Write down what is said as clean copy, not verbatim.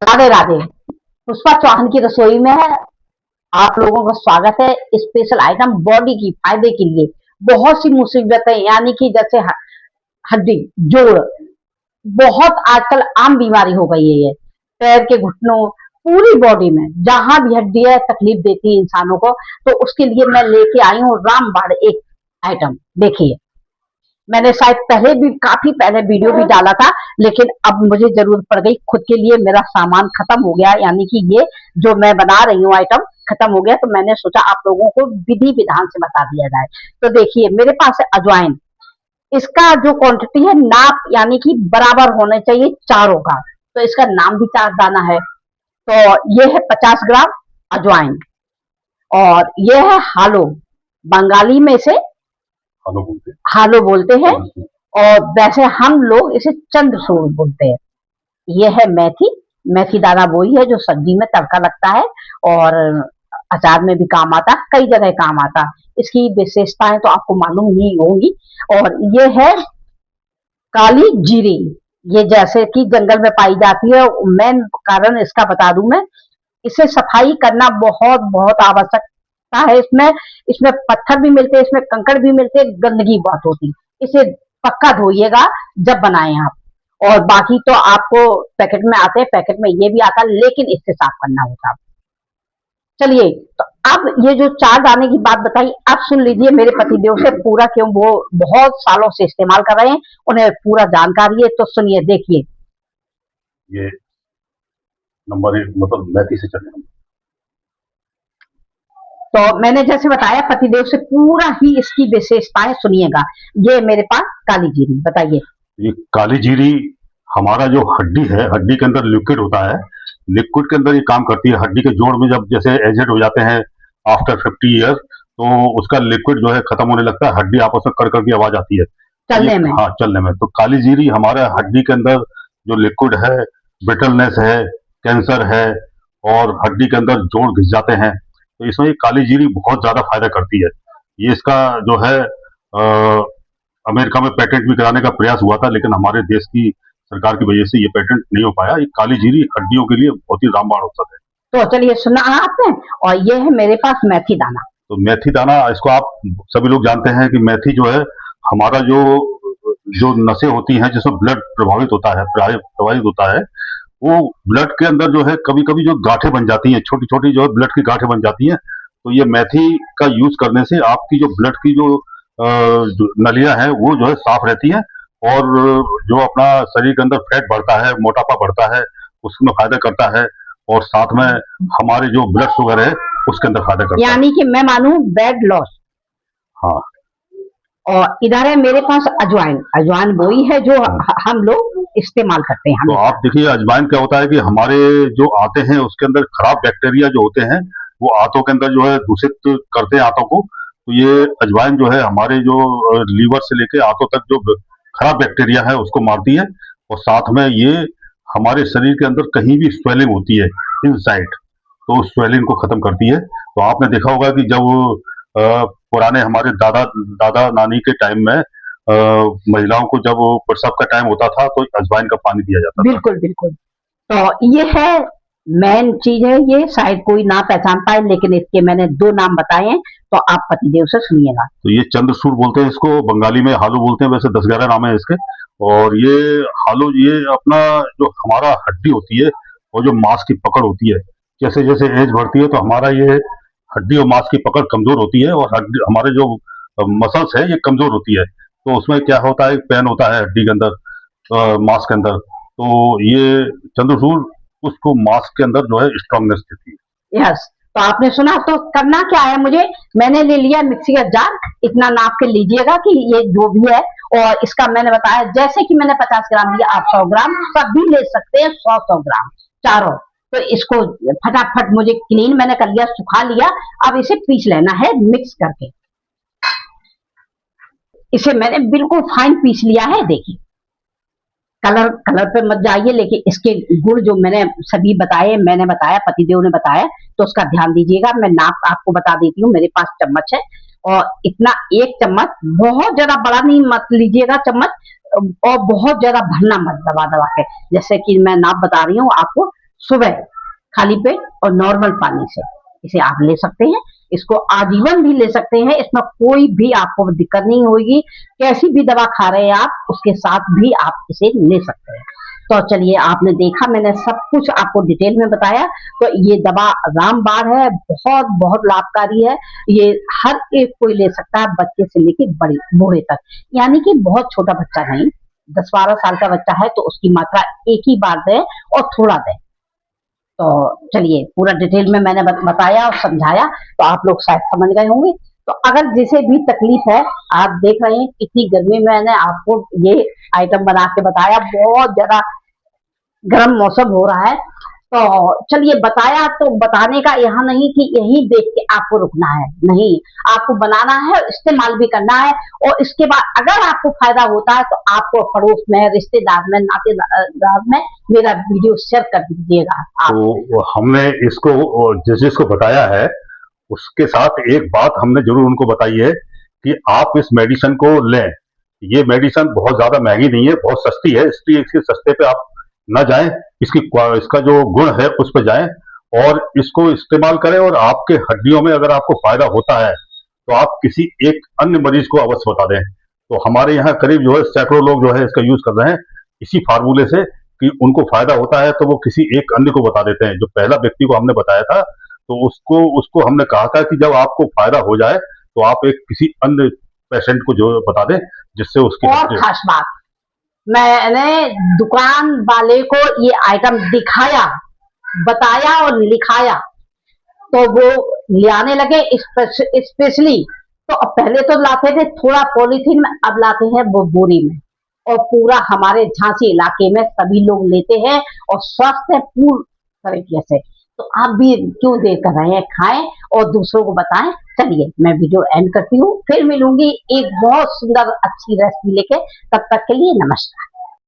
राधे राधे। पुष्पा चौहान की रसोई में है, आप लोगों का स्वागत है। स्पेशल आइटम बॉडी की फायदे के लिए। बहुत सी मुसीबतें यानी कि जैसे हड्डी, जोड़, बहुत आजकल आम बीमारी हो गई है ये। पैर के घुटनों, पूरी बॉडी में जहां भी हड्डी है तकलीफ देती है इंसानों को, तो उसके लिए मैं लेके आई हूँ रामबाण एक आइटम। देखिए, मैंने शायद पहले भी काफी पहले वीडियो भी डाला था, लेकिन अब मुझे जरूरत पड़ गई खुद के लिए। मेरा सामान खत्म हो गया, यानी कि ये जो मैं बना रही हूँ आइटम खत्म हो गया, तो मैंने सोचा आप लोगों को विधि विधान से बता दिया जाए। तो देखिए, मेरे पास है अजवाइन। इसका जो क्वांटिटी है, नाप यानी कि बराबर होने चाहिए चारों का। तो इसका नाम भी चार दाना है। तो ये है 50 ग्राम अजवाइन। और ये है हालो, बंगाली में इसे हालो बोलते हैं। और वैसे हम लोग इसे चंद्रसूर बोलते हैं। ये है मेथी। मेथी दाना वही है जो सब्जी में तड़का लगता है और अचार में भी काम आता, कई जगह काम आता। इसकी विशेषताएं तो आपको मालूम ही होंगी। और ये है काली जीरी। ये जैसे कि जंगल में पाई जाती है। मेन कारण इसका बता दूं मैं, इसे सफाई करना बहुत बहुत आवश्यकता है। इसमें इसमें पत्थर भी मिलते हैं, इसमें कंकड़ भी मिलते हैं, गंदगी बहुत होती है। इसे पक्का धोइएगा जब बनाएं आप। और बाकी तो आपको पैकेट में आते हैं, पैकेट में ये भी आता है, लेकिन इससे साफ करना होता है। चलिए, तो अब ये जो चार दाने की बात बताई, अब सुन लीजिए मेरे पतिदेव से पूरा, क्यों वो बहुत सालों से इस्तेमाल कर रहे हैं, उन्हें पूरा जानकारी है। तो सुनिए, देखिए। ये नंबर एक मतलब मैथी से चलेगा। तो मैंने जैसे बताया, पतिदेव से पूरा ही इसकी विशेषताएं सुनिएगा। ये मेरे पास काली जीरी, बताइए। ये काली जीरी हमारा जो हड्डी है, हड्डी के अंदर लिक्विड होता है, लिक्विड के अंदर ये काम करती है। हड्डी के जोड़ में जब जैसे एजेड हो जाते हैं आफ्टर 50 ईयर्स, तो उसका लिक्विड जो है खत्म होने लगता है, हड्डी आपस में कड़ की आवाज आती है चलने में। हाँ, चलने में। तो काली जीरी हमारे हड्डी के अंदर जो लिक्विड है, ब्रिटलनेस है, कैंसर है, और हड्डी के अंदर जोड़ घिस जाते हैं, तो इसमें ये काली जीरी बहुत ज्यादा फायदा करती है। ये इसका जो है अमेरिका में पेटेंट भी कराने का प्रयास हुआ था, लेकिन हमारे देश की सरकार की वजह से ये पेटेंट नहीं हो पाया। ये काली जीरी हड्डियों के लिए बहुत ही रामबाण औषध है। तो चलिए, सुना आपने। और ये है मेरे पास मेथी दाना। तो मेथी दाना, इसको आप सभी लोग जानते हैं कि मेथी जो है हमारा जो जो नसें होती हैं जिसमें ब्लड प्रभावित होता है, प्रभावित होता है, वो ब्लड के अंदर जो है कभी कभी जो गांठें बन जाती हैं, छोटी छोटी जो है ब्लड की गांठें बन जाती हैं। तो ये मेथी का यूज करने से आपकी जो ब्लड की जो नलियां हैं वो जो है साफ रहती है, और जो अपना शरीर के अंदर फैट बढ़ता है, मोटापा बढ़ता है, उसमें फायदा करता है। और साथ में हमारे जो ब्लड शुगर है उसके अंदर फायदा करता है, यानी कि मैं मानूं बेड लॉस। हाँ। और इधर है मेरे पास अजवाइन। अजवाइन वही है जो हम लोग इस्तेमाल करते हैं। तो आप देखिए, अजवाइन क्या होता है कि हमारे जो आते हैं उसके अंदर खराब बैक्टीरिया जो होते हैं, वो आंतों के अंदर जो है दूषित करते हैं आंतों को। तो ये अजवाइन जो है हमारे जो लीवर से लेके आंतों तक जो खराब बैक्टीरिया है उसको मारती है। और साथ में ये हमारे शरीर के अंदर कहीं भी स्वेलिंग होती है इनसाइड, तो उस स्वेलिंग को खत्म करती है। तो आपने देखा होगा कि जब पुराने हमारे दादा दादा नानी के टाइम में महिलाओं को जब प्रसव का टाइम होता था तो अजवाइन का पानी दिया जाता था। बिल्कुल बिल्कुल। तो ये है मेन चीज है। ये शायद कोई ना पहचान पाए, लेकिन इसके मैंने दो नाम बताए हैं, तो आप पतिदेव से सुनिएगा। तो ये चंद्रसूर बोलते हैं इसको, बंगाली में हालू बोलते हैं, वैसे 10-11 नाम है इसके। और ये हालू, ये अपना जो हमारा हड्डी होती है और जो मांस की पकड़ होती है, जैसे जैसे एज बढ़ती है तो हमारा ये हड्डी और मांस की पकड़ कमजोर होती है, और हमारे जो मसल्स है ये कमजोर होती है। तो उसमें क्या होता है, पेन होता है हड्डी के अंदर, मांस के अंदर। तो ये चंद्रसूर उसको मांस के अंदर जो है स्ट्रांगनेस देती है। यस। तो आपने सुना, तो करना क्या है मुझे, मैंने ले लिया मिक्सी का जार। इतना नाप के लीजिएगा कि ये जो भी है। और इसका मैंने बताया, जैसे कि मैंने 50 ग्राम लिया, आप 100 ग्राम सब भी ले सकते हैं। 100-100 ग्राम चारों। तो इसको फटाफट मुझे क्लीन मैंने कर लिया, सुखा लिया। अब इसे पीस लेना है मिक्स करके। इसे मैंने बिल्कुल फाइन पीस लिया है। देखिए, कलर कलर पे मत जाइए, लेकिन इसके गुण जो मैंने सभी बताए, मैंने बताया, पतिदेव ने बताया, तो उसका ध्यान दीजिएगा। मैं नाप आपको बता देती हूँ, मेरे पास चम्मच है। और इतना एक चम्मच, बहुत ज्यादा बड़ा नहीं मत लीजिएगा चम्मच, और बहुत ज्यादा भरना मत दबा दबा के। जैसे कि मैं नाप बता रही हूँ आपको, सुबह खाली पेट और नॉर्मल पानी से इसे आप ले सकते हैं। इसको आजीवन भी ले सकते हैं, इसमें कोई भी आपको दिक्कत नहीं होगी। कैसी भी दवा खा रहे हैं आप, उसके साथ भी आप इसे ले सकते हैं। तो चलिए, आपने देखा, मैंने सब कुछ आपको डिटेल में बताया। तो ये दवा रामबाण है, बहुत बहुत लाभकारी है। ये हर एक कोई ले सकता है, बच्चे से लेके बड़े बूढ़े तक। यानी कि बहुत छोटा बच्चा नहीं, 10-12 साल का बच्चा है तो उसकी मात्रा एक ही बार दें और थोड़ा दें। तो चलिए, पूरा डिटेल में मैंने बताया और समझाया, तो आप लोग शायद समझ गए होंगे। तो अगर जिसे भी तकलीफ है, आप देख रहे हैं कितनी गर्मी में मैंने आपको ये आइटम बना के बताया, बहुत ज्यादा गर्म मौसम हो रहा है। तो चलिए, बताया तो बताने का यहाँ नहीं कि यही देख के आपको रुकना है, नहीं, आपको बनाना है, इस्तेमाल भी करना है। और इसके बाद अगर आपको फायदा होता है तो आपको पड़ोस में, रिश्तेदार में, नातेदार में मेरा वीडियो शेयर कर दीजिएगा आप। तो हमने इसको जिस जिसको बताया है उसके साथ एक बात हमने जरूर उनको बताई है कि आप इस मेडिसिन को लें। ये मेडिसिन बहुत ज्यादा महंगी नहीं है, बहुत सस्ती है, इसलिए इसके सस्ते पे आप न जाएं। इसका जो गुण है उस पर जाएं और इसको इस्तेमाल करें। और आपके हड्डियों में अगर आपको फायदा होता है तो आप किसी एक अन्य मरीज को अवश्य बता दें। तो हमारे यहाँ करीब जो है सैकड़ों लोग जो है इसका यूज कर रहे हैं इसी फार्मूले से, कि उनको फायदा होता है तो वो किसी एक अन्य को बता देते हैं। जो पहला व्यक्ति को हमने बताया था तो उसको उसको हमने कहा था कि जब आपको फायदा हो जाए तो आप एक किसी अन्य पेशेंट को जो बता दें, जिससे उसकी और खास बात, मैंने दुकान वाले को ये आइटम दिखाया, बताया और लिखाया, तो वो ले आने लगे स्पेशली। तो अब पहले तो लाते थे थोड़ा पॉलीथीन में, अब लाते हैं वो बोरी में। और पूरा हमारे झांसी इलाके में सभी लोग लेते हैं और स्वस्थ है पूर्ण तरीके से। तो आप भी क्यों देर कर रहे हैं, खाएं और दूसरों को बताएं। चलिए, मैं वीडियो एंड करती हूँ, फिर मिलूंगी एक बहुत सुंदर अच्छी रेसिपी लेके। तब तक के लिए नमस्कार।